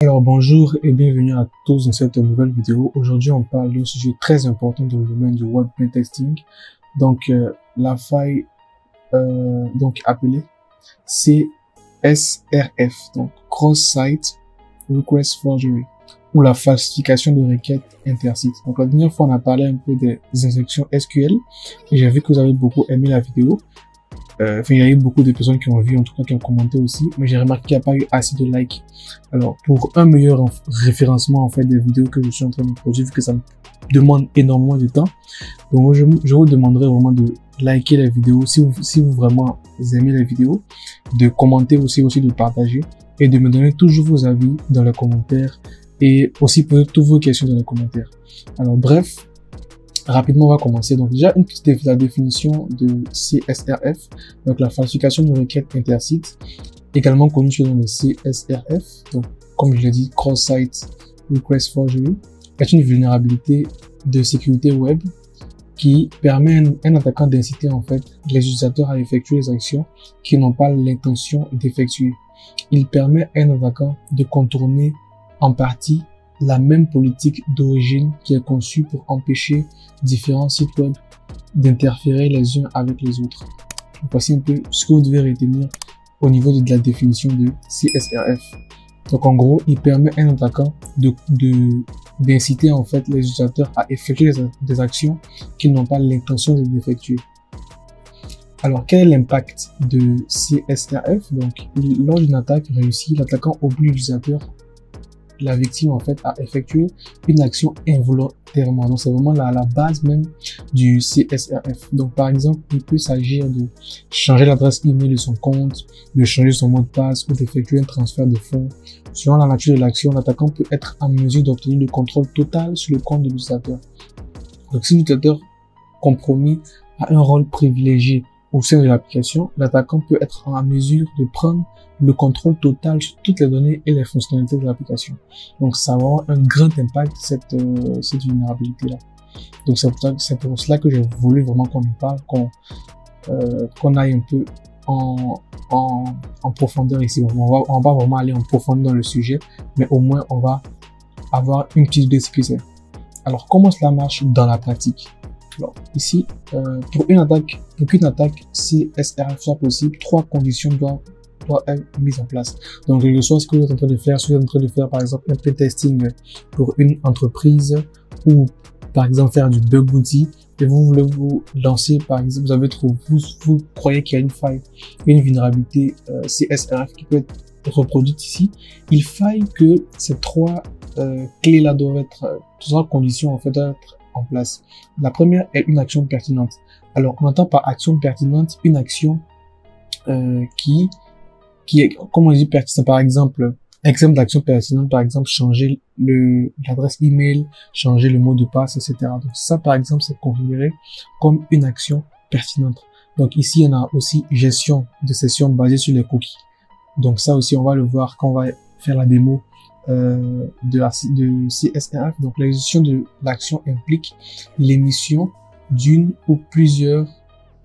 Alors bonjour et bienvenue à tous dans cette nouvelle vidéo. Aujourd'hui on parle d'un sujet très important dans le domaine du web pentesting. Donc la faille appelée CSRF, donc Cross-Site Request Forgery, ou la falsification de requêtes intersites. Donc la dernière fois on a parlé un peu des injections SQL et j'ai vu que vous avez beaucoup aimé la vidéo. Il y a eu beaucoup de personnes qui ont vu, en tout cas qui ont commenté aussi, mais j'ai remarqué qu'il n'y a pas eu assez de likes. Alors, pour un meilleur référencement en fait des vidéos que je suis en train de produire, vu que ça me demande énormément de temps, donc je vous demanderai vraiment de liker la vidéo si vous vraiment aimez la vidéo, de commenter aussi de partager et de me donner toujours vos avis dans les commentaires et aussi poser toutes vos questions dans les commentaires. Alors bref. Rapidement, on va commencer. Donc déjà, la définition de CSRF, donc la falsification de requêtes intersites, également connue sous le nom de CSRF, donc comme je l'ai dit, Cross-Site Request Forgery, est une vulnérabilité de sécurité web qui permet à un attaquant d'inciter en fait les utilisateurs à effectuer des actions qu'ils n'ont pas l'intention d'effectuer. Il permet à un attaquant de contourner en partie la même politique d'origine qui est conçue pour empêcher différents sites web d'interférer les uns avec les autres. Donc, voici un peu ce que vous devez retenir au niveau de la définition de CSRF. Donc en gros, il permet à un attaquant d'inciter en fait les utilisateurs à effectuer des actions qu'ils n'ont pas l'intention d'effectuer. Alors, quel est l'impact de CSRF? Donc, lors d'une attaque réussie, l'attaquant oblige l'utilisateur, la victime en fait, à effectuer une action involontairement. Donc c'est vraiment la base même du CSRF. Donc par exemple, il peut s'agir de changer l'adresse email de son compte, de changer son mot de passe ou d'effectuer un transfert de fonds. Selon la nature de l'action, l'attaquant peut être en mesure d'obtenir le contrôle total sur le compte de l'utilisateur. Donc si l'utilisateur compromis a un rôle privilégié au sein de l'application, l'attaquant peut être en mesure de prendre le contrôle total sur toutes les données et les fonctionnalités de l'application. Donc ça a vraiment un grand impact, cette vulnérabilité-là. Donc c'est pour cela que j'ai voulu vraiment qu'on en parle, qu'on aille un peu en profondeur ici. On va vraiment aller en profondeur dans le sujet, mais au moins on va avoir une petite idée de ce que c'est. Alors comment cela marche dans la pratique? Alors, ici, pour qu'une attaque CSRF soit possible, 3 conditions doivent être mises en place. Donc, quelque chose ce que vous êtes en train de faire, si vous êtes en train de faire, par exemple, un pentesting pour une entreprise ou, par exemple, faire du bug bounty et vous voulez vous lancer, par exemple, vous croyez qu'il y a une faille, une vulnérabilité CSRF qui peut être reproduite ici, il faille que ces 3 clés-là doivent être, 3 conditions, en fait, doivent être en place. La première est une action pertinente. Alors, on entend par action pertinente une action qui est, comme on dit, pertinente. Par exemple, exemple d'action pertinente, par exemple, changer l'adresse email, changer le mot de passe, etc. Donc, ça, par exemple, c'est considéré comme une action pertinente. Donc, ici, il y en a aussi gestion de sessions basée sur les cookies. Donc, ça aussi, on va le voir quand on va faire la démo de CSRF. Donc l'exécution de l'action implique l'émission d'une ou plusieurs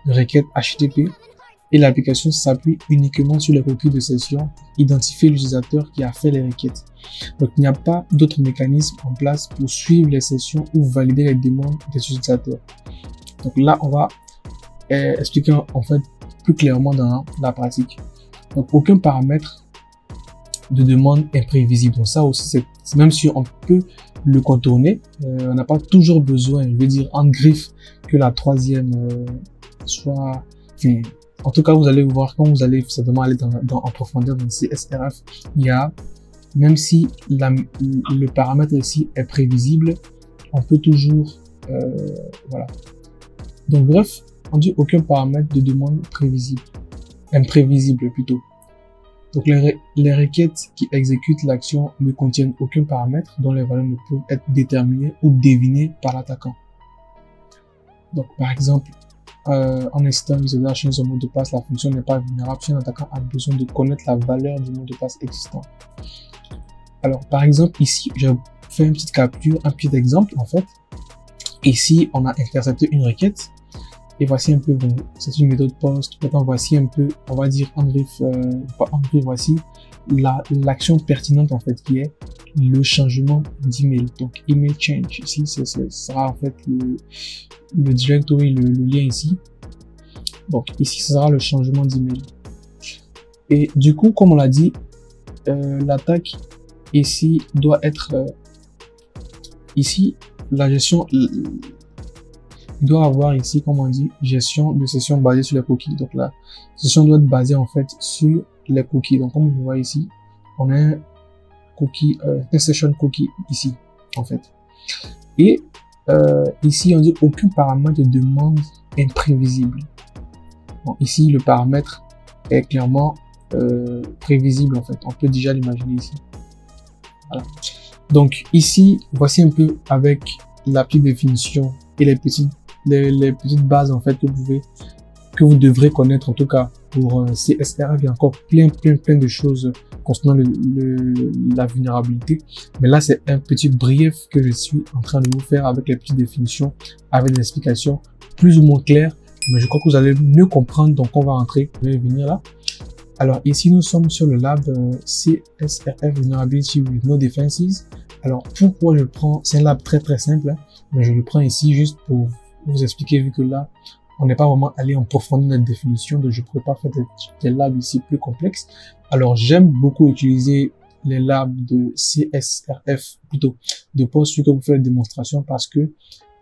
requêtes HTTP et l'application s'appuie uniquement sur les cookies de session pour identifier l'utilisateur qui a fait les requêtes. Donc il n'y a pas d'autre mécanisme en place pour suivre les sessions ou valider les demandes des utilisateurs. Donc là on va expliquer en fait plus clairement dans la pratique. Donc aucun paramètre de demande imprévisible. Donc ça aussi, même si on peut le contourner, on n'a pas toujours besoin, je veux dire, en griffe, que la troisième soit... Enfin, en tout cas, vous allez voir quand vous allez certainement aller en profondeur dans le CSRF, il y a, même si le paramètre ici est prévisible, on peut toujours... voilà. Donc bref, on dit aucun paramètre de demande prévisible. Imprévisible plutôt. Donc les requêtes qui exécutent l'action ne contiennent aucun paramètre dont les valeurs ne peuvent être déterminées ou devinées par l'attaquant. Donc par exemple, en instant l'utilisateur a changé son mot de passe, la fonction n'est pas vulnérable si un attaquant a besoin de connaître la valeur du mot de passe existant. Alors par exemple ici, je fais une petite capture, un petit exemple en fait. Ici, on a intercepté une requête. Et voici un peu, c'est une méthode post. Maintenant, voici un peu, on va dire en griffe, pas en griffe, voici l'action pertinente en fait qui est le changement d'email. Donc email change ici, ce sera en fait le directory, le lien ici. Donc ici, ce sera le changement d'email. Et du coup, comme on l'a dit, l'attaque ici doit être ici la gestion. Il doit avoir ici, comme on dit, gestion de session basée sur les cookies. Donc la session doit être basée en fait sur les cookies. Donc comme vous voyez ici, on a un cookie, un session cookie ici en fait. Et ici on dit aucun paramètre de demande imprévisible. Bon, ici le paramètre est clairement prévisible en fait. On peut déjà l'imaginer ici. Voilà. Donc ici, voici un peu avec la petite définition et les petites bases en fait que vous devrez connaître en tout cas pour CSRF. Il y a encore plein de choses concernant la vulnérabilité, mais là c'est un petit brief que je suis en train de vous faire avec les petites définitions, avec des explications plus ou moins claires, mais je crois que vous allez mieux comprendre. Donc on va rentrer, je vais venir là. Alors ici nous sommes sur le lab CSRF Vulnerability with No Defenses. Alors pourquoi je le prends? C'est un lab très simple, hein, mais je le prends ici juste pour vous expliquer, vu que là on n'est pas vraiment allé en profondeur de notre définition, donc je ne pourrais pas faire des labs ici plus complexes. Alors j'aime beaucoup utiliser les labs de CSRF, plutôt de post que vous faites la démonstration, parce que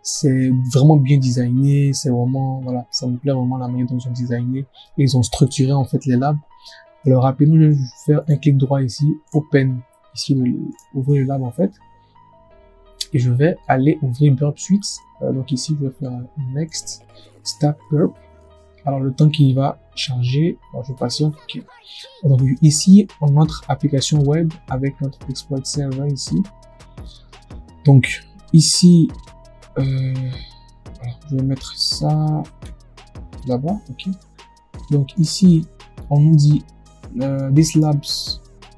c'est vraiment bien designé, c'est vraiment, voilà, ça me plaît vraiment la manière dont ils ont designé et ils ont structuré en fait les labs. Alors rapidement, je vais faire un clic droit ici, open, ici ouvrir le lab en fait, et je vais aller ouvrir Burp Suite. Donc ici je vais faire next, start Burp. Alors le temps qu'il va charger, alors je patiente. Okay. Donc ici on a notre application web avec notre exploit server ici. Donc ici alors, je vais mettre ça là-bas, ok. Donc ici on nous dit this labs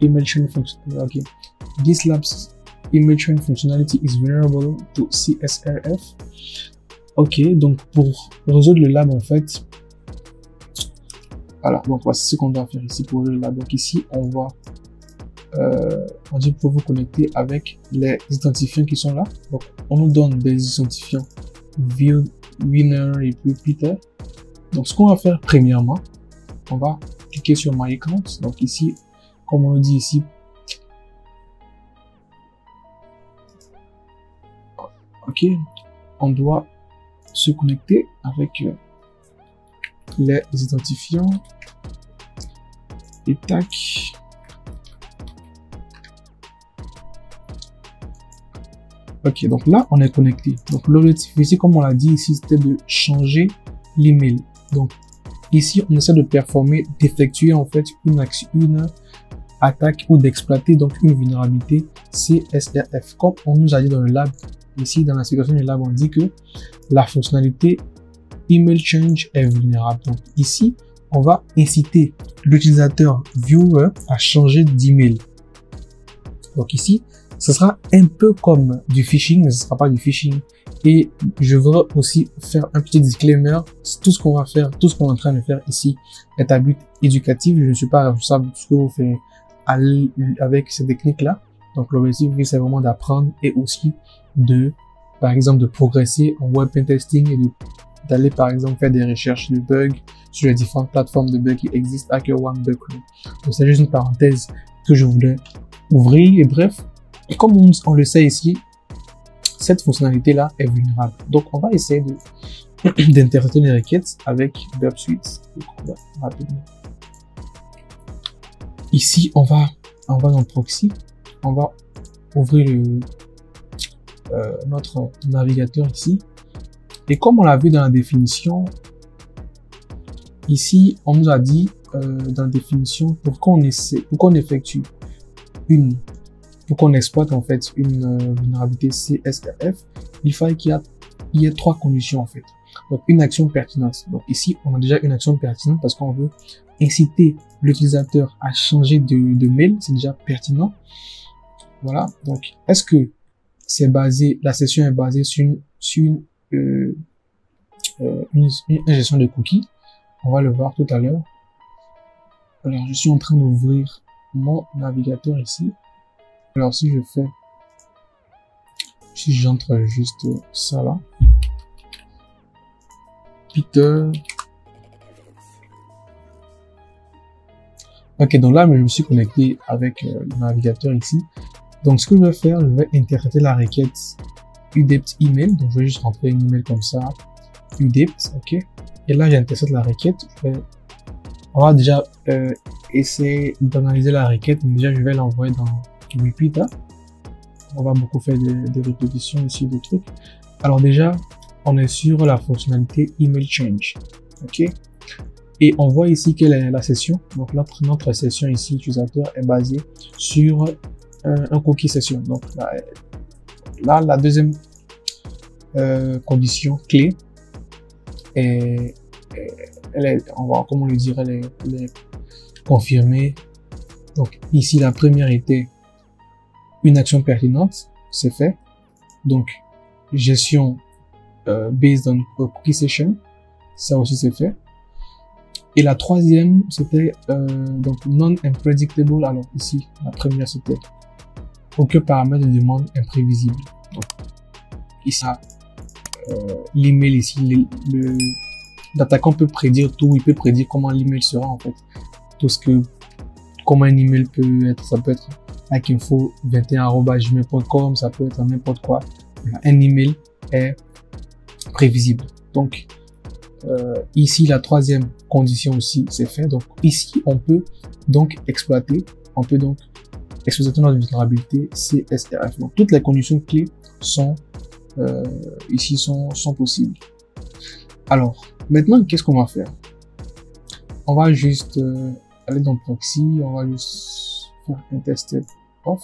email chain function, ok. This labs email chain functionality is vulnerable to CSRF. Ok, donc pour résoudre le lab en fait, voilà, donc voici ce qu'on va faire ici pour le lab. Donc ici on va on dit pour vous connecter avec les identifiants qui sont là. Donc on nous donne des identifiants winner et puis Peter. Donc ce qu'on va faire premièrement, on va cliquer sur My Account. Donc ici, comme on nous dit ici, ok, on doit se connecter avec les identifiants et tac. Ok, donc là on est connecté. Donc l'objectif ici, comme on l'a dit ici, c'était de changer l'email. Donc ici on essaie de performer, d'effectuer en fait une attaque ou d'exploiter donc une vulnérabilité CSRF. Comme on nous a dit dans le lab, ici dans la situation du lab, on dit que la fonctionnalité email change est vulnérable. Donc ici on va inciter l'utilisateur viewer à changer d'email. Donc ici ce sera un peu comme du phishing, mais ce ne sera pas du phishing. Et je voudrais aussi faire un petit disclaimer. Tout ce qu'on va faire, tout ce qu'on est en train de faire ici est à but éducatif. Je ne suis pas responsable de ce que vous faites avec ces techniques-là. Donc l'objectif, c'est vraiment d'apprendre et aussi de, par exemple, de progresser en web pen testing et d'aller, par exemple, faire des recherches de bugs sur les différentes plateformes de bugs qui existent, HackerOne, Bugcrowd. Donc c'est juste une parenthèse que je voulais ouvrir. Et bref, et comme on le sait ici, cette fonctionnalité-là est vulnérable. Donc, on va essayer d'interpréter les requêtes avec Burp Suite. Rapidement. Ici, on va dans le proxy. On va ouvrir notre navigateur ici. Et comme on l'a vu dans la définition, ici, on nous a dit dans la définition, pour qu'on effectue pour qu'on exploite en fait une vulnérabilité CSRF, il faille qu'il y ait trois conditions en fait. Donc une action pertinente. Donc ici on a déjà une action pertinente parce qu'on veut inciter l'utilisateur à changer de mail, c'est déjà pertinent. Voilà. Donc est-ce que c'est basé, la session est basée sur une gestion de cookies? On va le voir tout à l'heure. Alors je suis en train d'ouvrir mon navigateur ici. Alors si je fais, si j'entre juste ça là, Peter. Ok, donc là, je me suis connecté avec le navigateur ici. Donc, ce que je vais faire, je vais interpréter la requête udpt email. Donc, je vais juste rentrer une email comme ça, udpt, ok. Et là, j'interprète la requête. On va déjà essayer d'analyser la requête. Donc, déjà, je vais l'envoyer dans repeat. Hein. On va beaucoup faire des répétitions ici, des trucs. Alors déjà, on est sur la fonctionnalité email change, ok. Et on voit ici quelle est la session. Donc notre session ici utilisateur est basée sur un cookie session. Donc là la deuxième condition clé est, comme on le dirait, elle est confirmée. Donc ici la première était une action pertinente, c'est fait. Donc gestion based on cookie session, ça aussi c'est fait. Et la troisième, c'était donc non-unpredictable. Alors ici, la première, c'était aucun paramètre de demande imprévisible. Donc ici, l'email ici, l'attaquant peut prédire tout. Il peut prédire comment l'email sera en fait. Tout ce que, comment un email peut être. Ça peut être hackinfo21@gmail.com. Ça peut être n'importe quoi. Un email est prévisible. Donc ici, la troisième condition aussi, c'est fait. Donc ici, on peut donc exploiter notre vulnérabilité CSRF. Donc toutes les conditions clés sont ici sont possibles. Alors maintenant, qu'est-ce qu'on va faire? On va juste aller dans proxy, on va juste faire un test off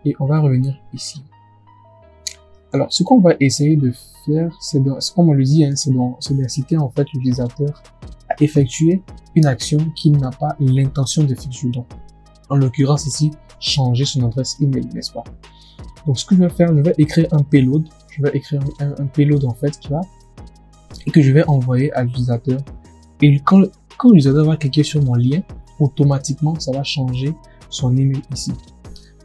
et on va revenir ici. Alors, ce qu'on va essayer de faire, c'est comme on le dit, hein, c'est d'inciter en fait l'utilisateur à effectuer une action qu'il n'a pas l'intention d'effectuer. Donc, en l'occurrence ici, changer son adresse email, n'est-ce pas? Donc, ce que je vais faire, je vais écrire un payload. Je vais écrire un payload en fait et que je vais envoyer à l'utilisateur. Et quand l'utilisateur va cliquer sur mon lien, automatiquement, ça va changer son email ici.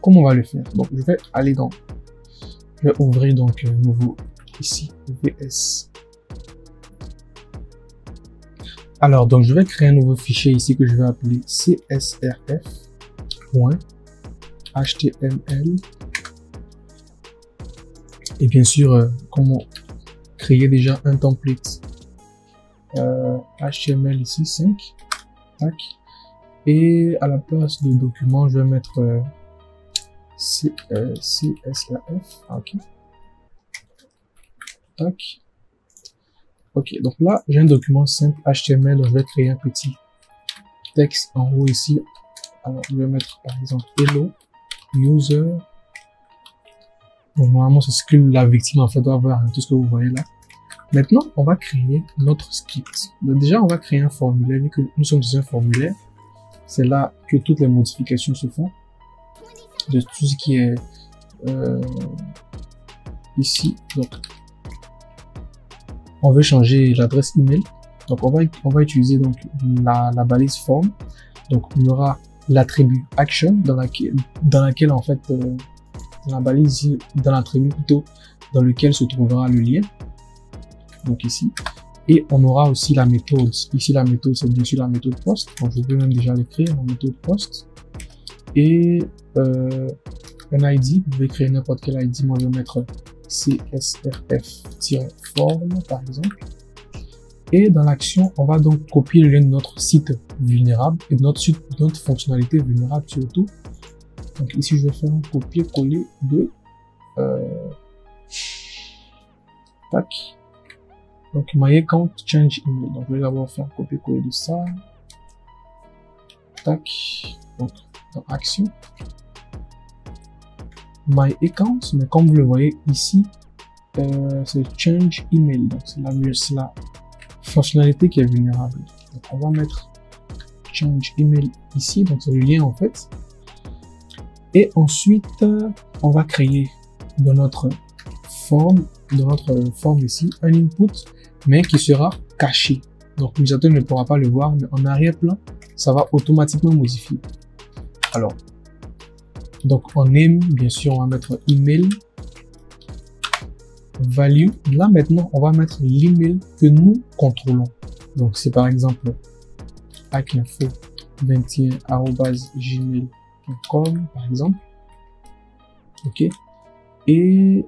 Comment on va le faire? Donc, je vais aller dans je vais ouvrir donc nouveau ici VS. Alors donc je vais créer un nouveau fichier ici que je vais appeler csrf.html et bien sûr comment créer déjà un template HTML ici 5 tac, et à la place de document je vais mettre CSRF, ok. Tac. Ok, donc là, j'ai un document simple HTML, donc je vais créer un petit texte en haut ici. Alors, je vais mettre par exemple hello user. Donc, normalement, c'est ce que la victime en fait doit voir, hein, tout ce que vous voyez là. Maintenant, on va créer notre script. Donc, déjà, on va créer un formulaire, vu que nous sommes sur un formulaire. C'est là que toutes les modifications se font. De tout ce qui est ici. Donc, on veut changer l'adresse email. Donc, on va utiliser donc la balise form. Donc, on aura l'attribut action dans laquelle en fait dans la balise, dans l'attribut plutôt dans lequel se trouvera le lien. Donc ici. Et on aura aussi la méthode. Ici, la méthode, c'est bien sûr la méthode post. Donc, je peux même déjà l'écrire, la méthode post. Et un ID, vous pouvez créer n'importe quel ID. Moi, je vais mettre csrf-form par exemple. Et dans l'action, on va donc copier le lien de notre site vulnérable et de notre fonctionnalité vulnérable surtout. Donc ici, je vais faire un copier-coller de tac. Donc my account change email. Donc je vais d'abord faire un copier-coller de ça. Tac. Donc dans action. My account, mais comme vous le voyez ici, c'est change email. Donc c'est la fonctionnalité qui est vulnérable. Donc on va mettre change email ici. Donc c'est le lien en fait. Et ensuite, on va créer dans notre forme ici, un input, mais qui sera caché. Donc l'utilisateur ne pourra pas le voir, mais en arrière-plan, ça va automatiquement modifier. Alors, donc en name, bien sûr, on va mettre email, value. Là maintenant, on va mettre l'email que nous contrôlons. Donc c'est par exemple hackinfo21@gmail.com par exemple. Ok. Et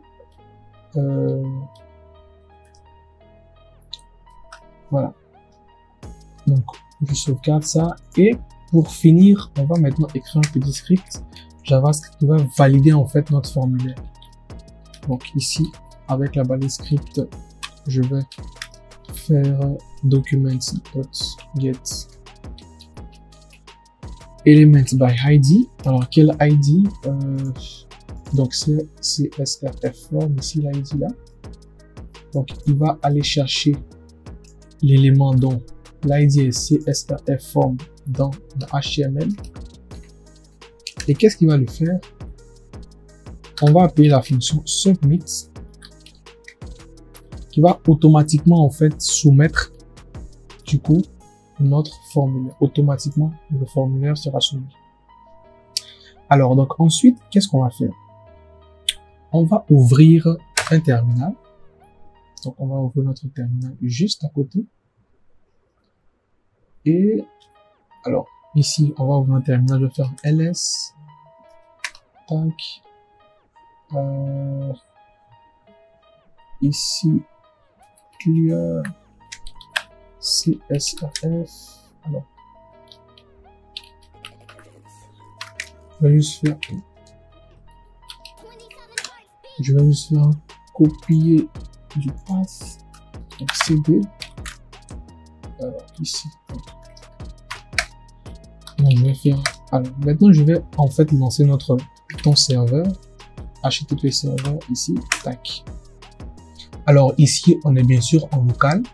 voilà. Donc je sauvegarde ça. Et pour finir, on va maintenant écrire un petit script JavaScript qui va valider en fait notre formulaire. Donc ici, avec la balise script, je vais faire documents.get element by ID. Alors quel ID? Donc c'est CSRF form ici, l'ID là. Donc il va aller chercher l'élément dont l'ID est CSRF form dans le HTML. Et qu'est-ce qu'il va lui faire? On va appeler la fonction submit qui va automatiquement en fait soumettre du coup notre formulaire. Automatiquement le formulaire sera soumis. Alors donc ensuite qu'est-ce qu'on va faire? On va ouvrir un terminal. Donc on va ouvrir notre terminal juste à côté. Et alors ici on va ouvrir un terminal, je vais faire ls tac ici clear CSRF. Alors je vais juste faire copier du path, donc cd. Alors ici donc je vais faire, alors maintenant je vais en fait lancer notre Python serveur, HTTP serveur ici, tac. Alors ici on est bien sûr en local.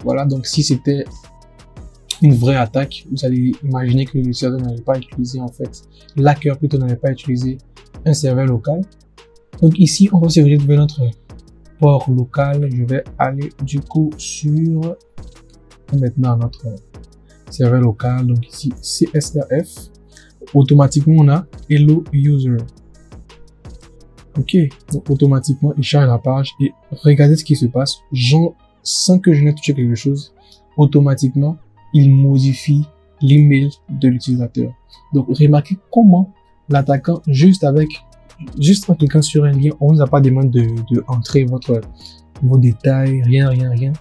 Voilà, donc si c'était une vraie attaque, vous allez imaginer que le serveur n'allait pas utiliser en fait, l'hacker plutôt n'allait pas utiliser un serveur local. Donc ici on va se diriger vers notre port local. Je vais aller du coup sur maintenant notre serveur local, donc ici CSRF. Automatiquement on a hello user. Ok, donc automatiquement il charge la page et regardez ce qui se passe. Sans que je n'ai touché quelque chose, automatiquement il modifie l'email de l'utilisateur. Donc remarquez comment l'attaquant juste en cliquant sur un lien, on ne nous a pas demandé de entrer vos détails, rien.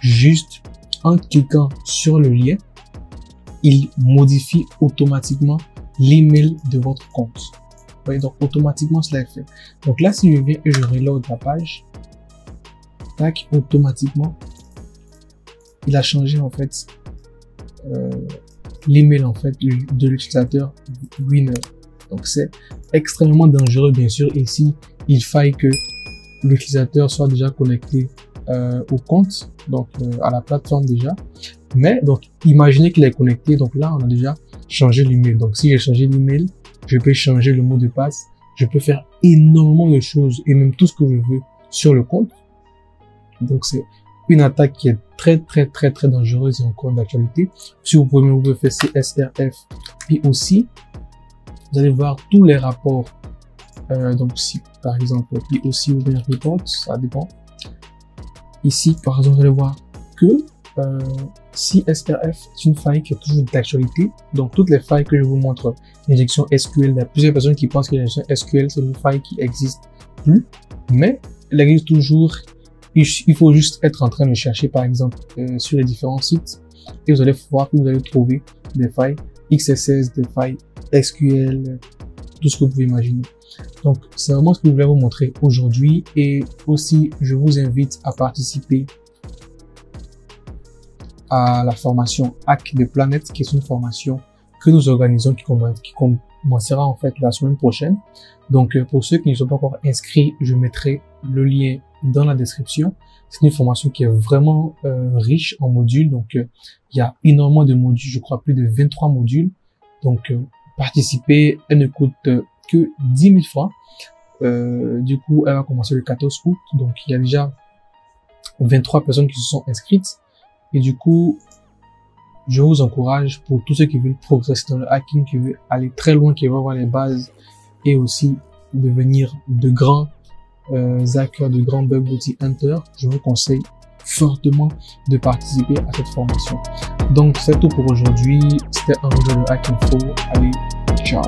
Juste en cliquant sur le lien, il modifie automatiquement l'email de votre compte. Vous voyez, donc automatiquement cela est fait. Donc là, si je viens et je reload la page, tac, automatiquement, il a changé en fait l'email en fait de l'utilisateur winner. Donc c'est extrêmement dangereux bien sûr. Et si il faille que l'utilisateur soit déjà connecté au compte, donc à la plateforme déjà. Mais donc imaginez qu'il est connecté. Donc là on a déjà changé l'email. Donc si j'ai changé l'email, je peux changer le mot de passe. Je peux faire énormément de choses et même tout ce que je veux sur le compte. Donc c'est une attaque qui est très dangereuse et encore d'actualité. Si vous pouvez faire CSRF puis aussi vous allez voir tous les rapports. Donc si par exemple puis aussi ou bien report, ça dépend. Ici par exemple vous allez voir que CSRF est une faille qui est toujours d'actualité. Donc toutes les failles que je vous montre, l'injection SQL, il y a plusieurs personnes qui pensent que l'injection SQL c'est une faille qui existe plus, mais elle existe toujours. Il faut juste être en train de chercher par exemple sur les différents sites et vous allez voir que vous allez trouver des failles XSS, des failles SQL, tout ce que vous pouvez imaginer. Donc c'est vraiment ce que je voulais vous montrer aujourd'hui. Et aussi je vous invite à participer à la formation Hack des planètes, qui est une formation que nous organisons, qui commencera en fait la semaine prochaine. Donc pour ceux qui ne sont pas encore inscrits, je mettrai le lien dans la description. C'est une formation qui est vraiment riche en modules. Donc il y a énormément de modules, je crois plus de 23 modules. Donc participer, elle ne coûte que 10 000 francs. Du coup, elle va commencer le 14 août. Donc il y a déjà 23 personnes qui se sont inscrites. Et du coup, je vous encourage pour tous ceux qui veulent progresser dans le hacking, qui veulent aller très loin, qui veulent avoir les bases et aussi devenir de grands hackers, de grands bug bounty hunters, je vous conseille fortement de participer à cette formation. Donc c'est tout pour aujourd'hui, c'était un jeu de Hack Info. Allez, ciao.